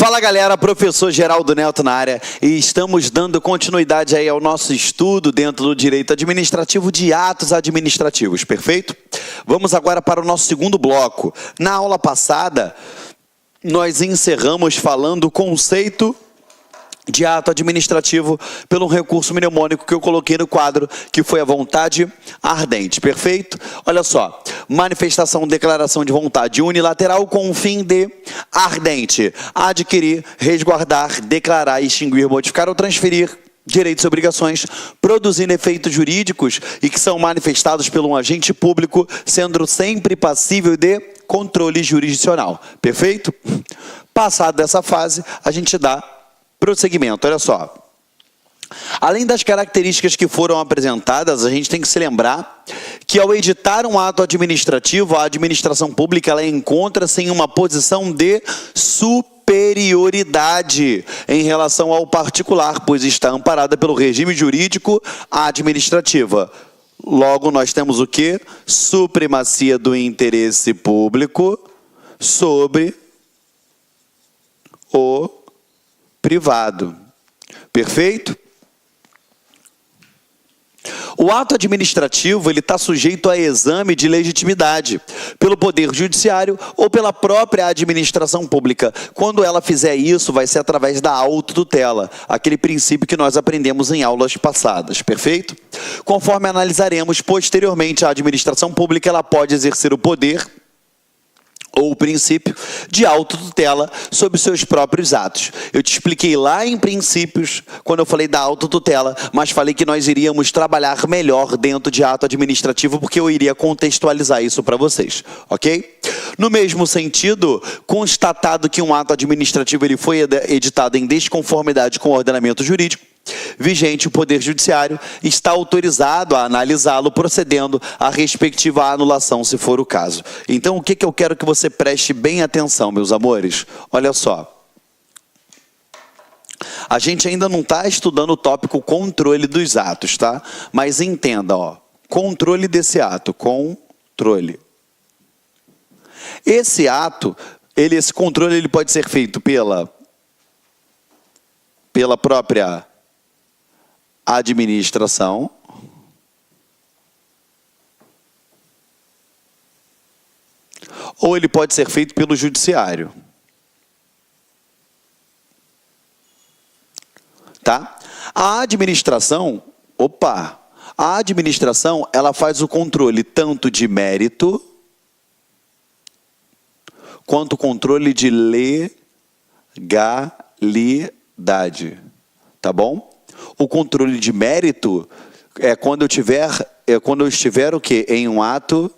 Fala galera, professor Geraldo Neto na área e estamos dando continuidade aí ao nosso estudo dentro do direito administrativo de atos administrativos, perfeito? Vamos agora para o nosso segundo bloco. Na aula passada, nós encerramos falando o conceito de ato administrativo pelo recurso mnemônico que eu coloquei no quadro, que foi a vontade ardente, perfeito? Olha só, manifestação, declaração de vontade unilateral com o fim de ardente, adquirir, resguardar, declarar, extinguir, modificar ou transferir direitos e obrigações, produzindo efeitos jurídicos e que são manifestados por um agente público, sendo sempre passível de controle jurisdicional, perfeito? Passado dessa fase, a gente dá prosseguimento, olha só. Além das características que foram apresentadas, a gente tem que se lembrar que ao editar um ato administrativo, a administração pública ela encontra-se em uma posição de superioridade em relação ao particular, pois está amparada pelo regime jurídico administrativa. Logo, nós temos o quê? Supremacia do interesse público sobre o privado. Perfeito? O ato administrativo ele está sujeito a exame de legitimidade pelo Poder Judiciário ou pela própria administração pública. Quando ela fizer isso, vai ser através da autotutela, aquele princípio que nós aprendemos em aulas passadas, perfeito? Conforme analisaremos posteriormente, a administração pública ela pode exercer o poder ou o princípio de autotutela sobre seus próprios atos. Eu te expliquei lá em princípios, quando eu falei da autotutela, mas falei que nós iríamos trabalhar melhor dentro de ato administrativo, porque eu iria contextualizar isso para vocês, ok? No mesmo sentido, constatado que um ato administrativo ele foi editado em desconformidade com o ordenamento jurídico vigente, o Poder Judiciário está autorizado a analisá-lo, procedendo à respectiva anulação, se for o caso. Então, o que eu quero que você preste bem atenção, meus amores? Olha só. A gente ainda não está estudando o tópico controle dos atos, tá? Mas entenda, ó. Controle desse ato. Controle. Esse ato, esse controle ele pode ser feito pela própria administração, ou ele pode ser feito pelo judiciário. Tá? A administração, ela faz o controle tanto de mérito quanto o controle de legalidade. Tá bom? O controle de mérito é quando eu estiver o quê? Em um ato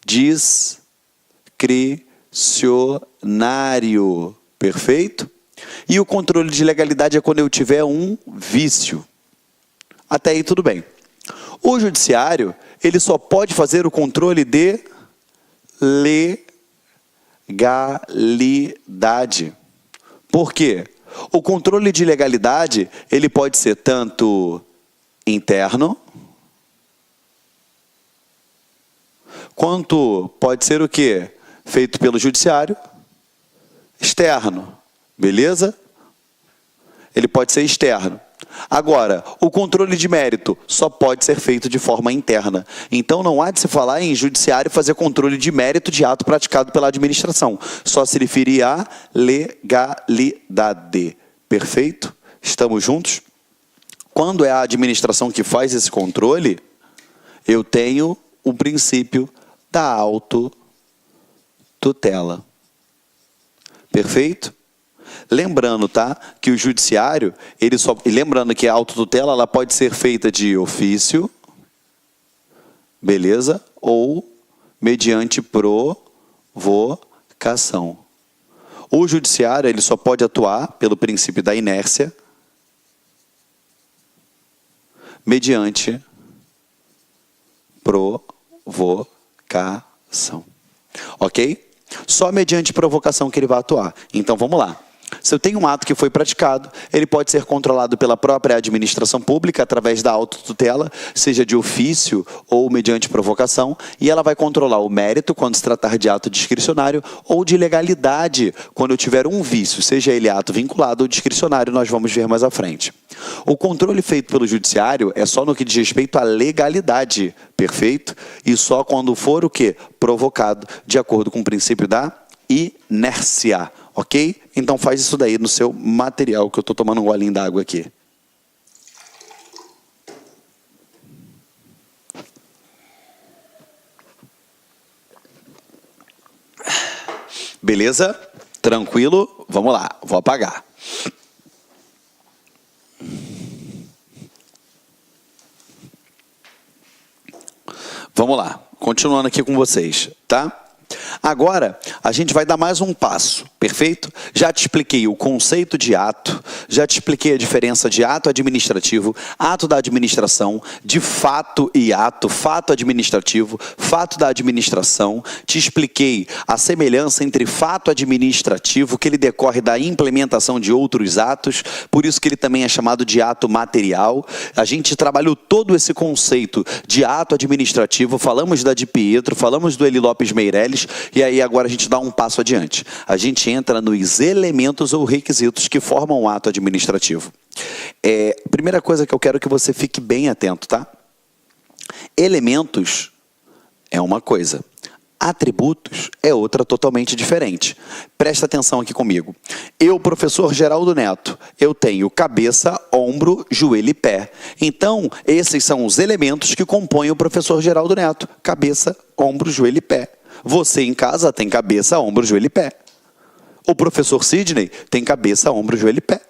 discricionário, perfeito? E o controle de legalidade é quando eu tiver um vício. Até aí tudo bem. O judiciário, ele só pode fazer o controle de legalidade. Por quê? O controle de legalidade, ele pode ser tanto interno, quanto pode ser o quê? Feito pelo judiciário, externo, beleza? Ele pode ser externo. Agora, o controle de mérito só pode ser feito de forma interna. Então, não há de se falar em judiciário fazer controle de mérito de ato praticado pela administração. Só se referir à legalidade. Perfeito? Estamos juntos? Quando é a administração que faz esse controle, eu tenho o princípio da autotutela. Perfeito? Lembrando, tá, que o judiciário, lembrando que a autotutela ela pode ser feita de ofício, beleza? Ou mediante provocação. O judiciário ele só pode atuar pelo princípio da inércia, mediante provocação. Ok? Só mediante provocação que ele vai atuar. Então, vamos lá. Se eu tenho um ato que foi praticado, ele pode ser controlado pela própria administração pública através da autotutela, seja de ofício ou mediante provocação, e ela vai controlar o mérito quando se tratar de ato discricionário ou de legalidade quando eu tiver um vício, seja ele ato vinculado ou discricionário, nós vamos ver mais à frente. O controle feito pelo judiciário é só no que diz respeito à legalidade, perfeito? E só quando for o quê? Provocado, de acordo com o princípio da inércia, ok? Então faz isso daí no seu material, que eu estou tomando um golinho d'água aqui. Beleza? Tranquilo? Vamos lá, vou apagar. Vamos lá, continuando aqui com vocês, tá? Agora, a gente vai dar mais um passo, perfeito? Já te expliquei o conceito de ato, já te expliquei a diferença de ato administrativo, ato da administração, de fato e ato, fato administrativo, fato da administração. Te expliquei a semelhança entre fato administrativo, que ele decorre da implementação de outros atos, por isso que ele também é chamado de ato material. A gente trabalhou todo esse conceito de ato administrativo, falamos da de Pietro, falamos do Eli Lopes Meirelles, e aí agora a gente dá um passo adiante. A gente entra nos elementos ou requisitos que formam o ato administrativo. Primeira coisa que eu quero que você fique bem atento, tá? Elementos é uma coisa. Atributos é outra totalmente diferente. Presta atenção aqui comigo. Eu, professor Geraldo Neto, eu tenho cabeça, ombro, joelho e pé. Então, esses são os elementos que compõem o professor Geraldo Neto. Cabeça, ombro, joelho e pé. Você em casa tem cabeça, ombro, joelho e pé. O professor Sidney tem cabeça, ombro, joelho e pé.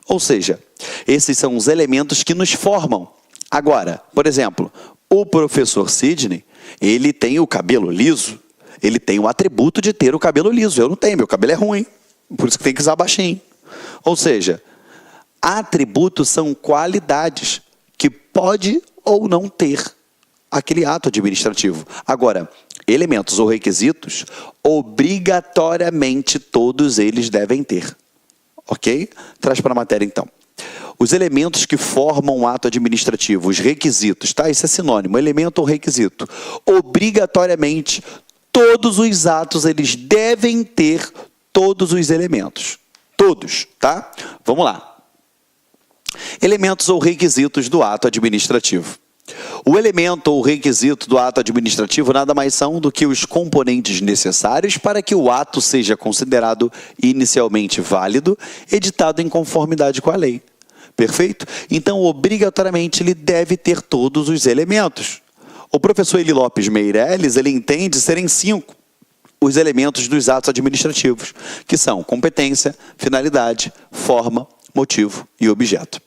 Ou seja, esses são os elementos que nos formam. Agora, por exemplo, o professor Sidney, ele tem o cabelo liso, ele tem o atributo de ter o cabelo liso. Eu não tenho, meu cabelo é ruim, por isso que tem que usar baixinho. Ou seja, atributos são qualidades que pode ou não ter aquele ato administrativo. Agora, elementos ou requisitos, obrigatoriamente todos eles devem ter. Ok? Traz para a matéria então. Os elementos que formam o ato administrativo, os requisitos, tá? Isso é sinônimo, elemento ou requisito. Obrigatoriamente, todos os atos, eles devem ter todos os elementos. Todos, tá? Vamos lá. Elementos ou requisitos do ato administrativo. O elemento ou requisito do ato administrativo nada mais são do que os componentes necessários para que o ato seja considerado inicialmente válido, editado em conformidade com a lei. Perfeito? Então, obrigatoriamente, ele deve ter todos os elementos. O professor Eli Lopes Meirelles, ele entende serem 5 os elementos dos atos administrativos, que são competência, finalidade, forma, motivo e objeto.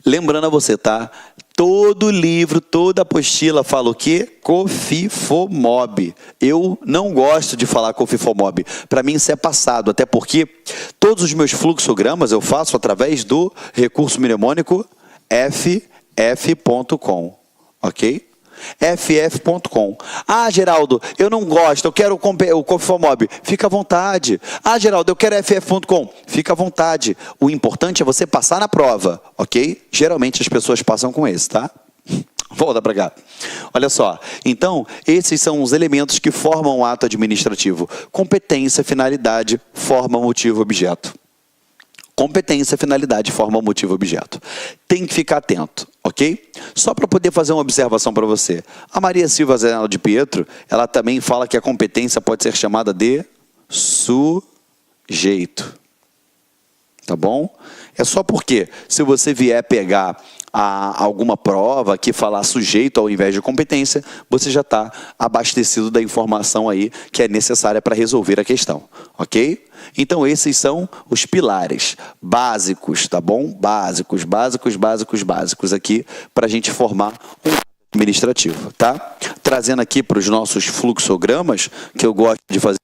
Lembrando a você, tá? Todo livro, toda apostila fala o quê? COFIFOMOB. Eu não gosto de falar COFIFOMOB. Para mim isso é passado, até porque todos os meus fluxogramas eu faço através do recurso mnemônico ff.com, ok? ff.com. Ah, Geraldo, eu não gosto, eu quero o COFIFOMOB. Fica à vontade. Ah, Geraldo, eu quero ff.com. Fica à vontade. O importante é você passar na prova, ok? Geralmente as pessoas passam com esse, tá? Volta para cá. Olha só. Então, esses são os elementos que formam o ato administrativo. Competência, finalidade, forma, motivo, objeto. Competência, finalidade, forma, motivo, objeto. Tem que ficar atento, ok? Só para poder fazer uma observação para você. A Maria Silva Zanella de Pietro, ela também fala que a competência pode ser chamada de sujeito. Tá bom? É só porque, se você vier pegar alguma prova que falar sujeito ao invés de competência, você já está abastecido da informação aí que é necessária para resolver a questão, ok? Então, esses são os pilares básicos, tá bom? Básicos aqui para a gente formar um ato administrativo, tá? Trazendo aqui para os nossos fluxogramas, que eu gosto de fazer.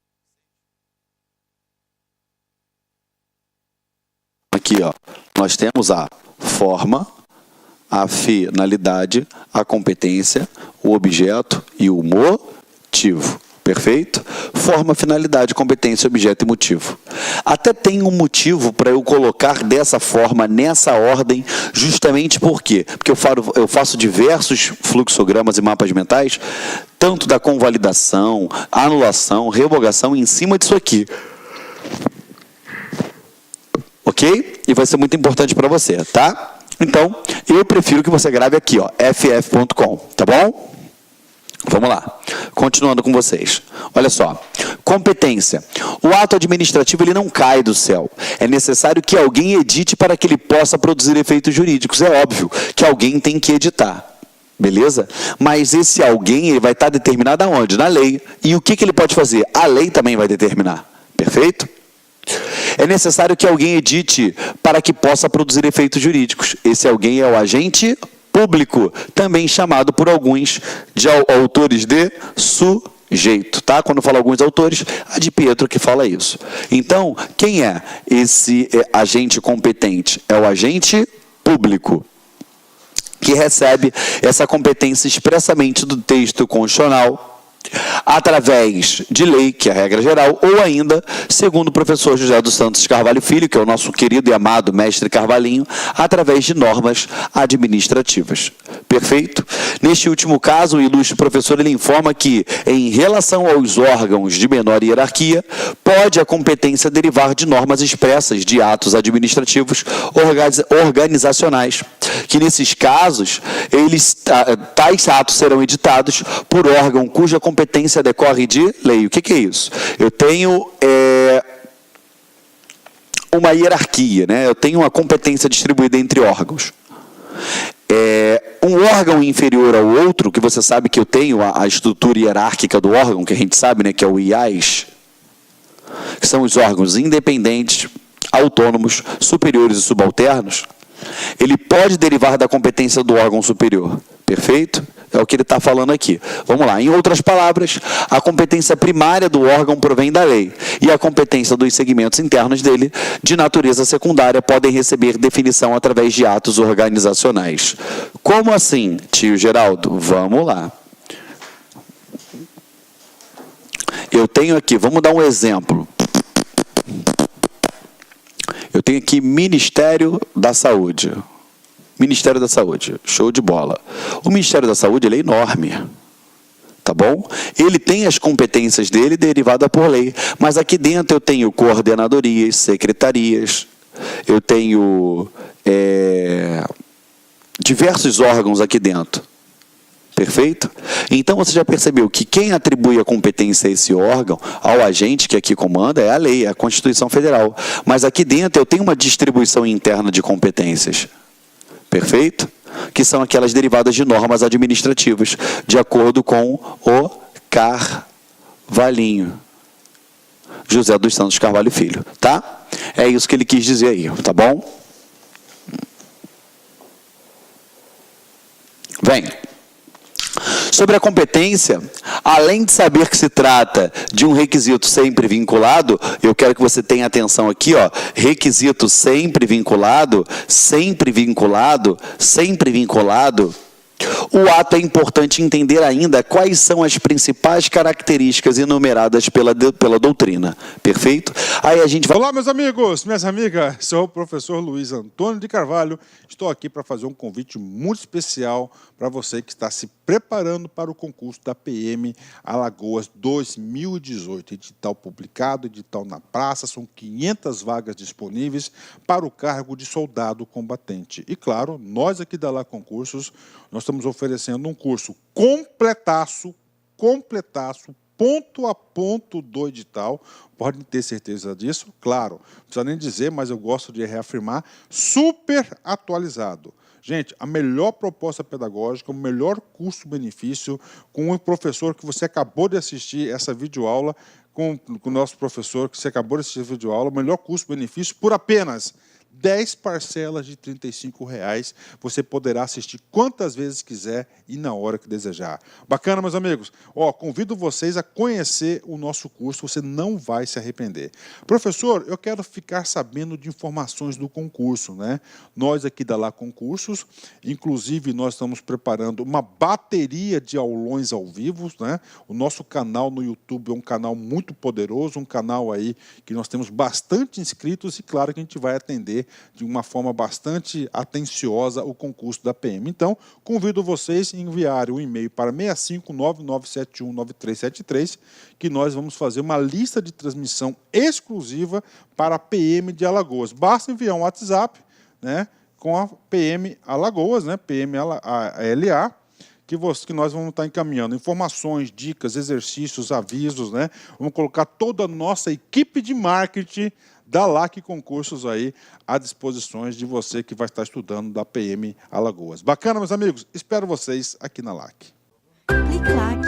Aqui, ó, nós temos a forma, a finalidade, a competência, o objeto e o motivo. Perfeito? Forma, finalidade, competência, objeto e motivo. Até tem um motivo para eu colocar dessa forma, nessa ordem, justamente por quê? Porque eu faço diversos fluxogramas e mapas mentais, tanto da convalidação, anulação, revogação, em cima disso aqui. Ok? E vai ser muito importante para você, tá? Então, eu prefiro que você grave aqui, ó, ff.com, tá bom? Vamos lá, continuando com vocês. Olha só, competência. O ato administrativo ele não cai do céu. É necessário que alguém edite para que ele possa produzir efeitos jurídicos. É óbvio que alguém tem que editar. Beleza? Mas esse alguém ele vai estar determinado aonde? Na lei. E o que ele pode fazer? A lei também vai determinar. Perfeito? É necessário que alguém edite para que possa produzir efeitos jurídicos. Esse alguém é o agente público, também chamado por alguns de autores de sujeito, tá? Quando eu falo alguns autores, a de Pietro que fala isso. Então, quem é esse agente competente? É o agente público, que recebe essa competência expressamente do texto constitucional, através de lei, que é a regra geral, ou ainda, segundo o professor José dos Santos Carvalho Filho, que é o nosso querido e amado mestre Carvalhinho, através de normas administrativas. Perfeito? Neste último caso, o ilustre professor ele informa que, em relação aos órgãos de menor hierarquia, pode a competência derivar de normas expressas de atos administrativos organizacionais, que nesses casos, tais atos serão editados por órgão cuja competência decorre de lei. O que é isso? Eu tenho uma hierarquia, né? Eu tenho uma competência distribuída entre órgãos. Um órgão inferior ao outro, que você sabe que eu tenho a estrutura hierárquica do órgão, que a gente sabe, né, que é o IAS, que são os órgãos independentes, autônomos, superiores e subalternos. Ele pode derivar da competência do órgão superior. Perfeito? É o que ele está falando aqui. Vamos lá. Em outras palavras, a competência primária do órgão provém da lei e a competência dos segmentos internos dele, de natureza secundária, podem receber definição através de atos organizacionais. Como assim, tio Geraldo? Vamos lá. Eu tenho aqui, vamos dar um exemplo. Eu tenho aqui Ministério da Saúde. Ministério da Saúde, show de bola. O Ministério da Saúde ele é enorme, tá bom? Ele tem as competências dele derivadas por lei, mas aqui dentro eu tenho coordenadorias, secretarias, eu tenho diversos órgãos aqui dentro. Perfeito? Então você já percebeu que quem atribui a competência a esse órgão, ao agente que aqui comanda, é a lei, é a Constituição Federal. Mas aqui dentro eu tenho uma distribuição interna de competências. Perfeito? Que são aquelas derivadas de normas administrativas, de acordo com o Carvalhinho. José dos Santos Carvalho Filho, tá? É isso que ele quis dizer aí, tá bom? Vem. Sobre a competência, além de saber que se trata de um requisito sempre vinculado, eu quero que você tenha atenção aqui, ó, requisito sempre vinculado, sempre vinculado, sempre vinculado. O ato é importante entender ainda quais são as principais características enumeradas pela doutrina. Perfeito? Aí a gente vai... Olá, meus amigos, minhas amigas. Sou o professor Luiz Antônio de Carvalho. Estou aqui para fazer um convite muito especial para você que está se preparando para o concurso da PM Alagoas 2018. Edital publicado, edital na praça, são 500 vagas disponíveis para o cargo de soldado combatente. E, claro, nós aqui da La Concursos, nós estamos oferecendo um curso completaço, ponto a ponto do edital, podem ter certeza disso, claro, não precisa nem dizer, mas eu gosto de reafirmar, super atualizado. Gente, a melhor proposta pedagógica, o melhor custo-benefício, com o professor que você acabou de assistir essa videoaula, com o nosso professor que você acabou de assistir a videoaula, o melhor custo-benefício por apenas 10 parcelas de R$ 35. Você poderá assistir quantas vezes quiser e na hora que desejar. Bacana, meus amigos? Convido vocês a conhecer o nosso curso, você não vai se arrepender. Professor, eu quero ficar sabendo de informações do concurso, né? Nós aqui da Lá Concursos, inclusive nós estamos preparando uma bateria de aulões ao vivo, né? O nosso canal no YouTube é um canal muito poderoso, um canal aí que nós temos bastante inscritos e claro que a gente vai atender de uma forma bastante atenciosa o concurso da PM. Então, convido vocês a enviarem um e-mail para 659-971-9373, que nós vamos fazer uma lista de transmissão exclusiva para a PM de Alagoas. Basta enviar um WhatsApp, né, com a PM Alagoas, né, PM ALA, que nós vamos estar encaminhando informações, dicas, exercícios, avisos, né? Vamos colocar toda a nossa equipe de marketing da LAC Concursos aí à disposição de você que vai estar estudando da PM Alagoas. Bacana, meus amigos? Espero vocês aqui na LAC. Clique LAC.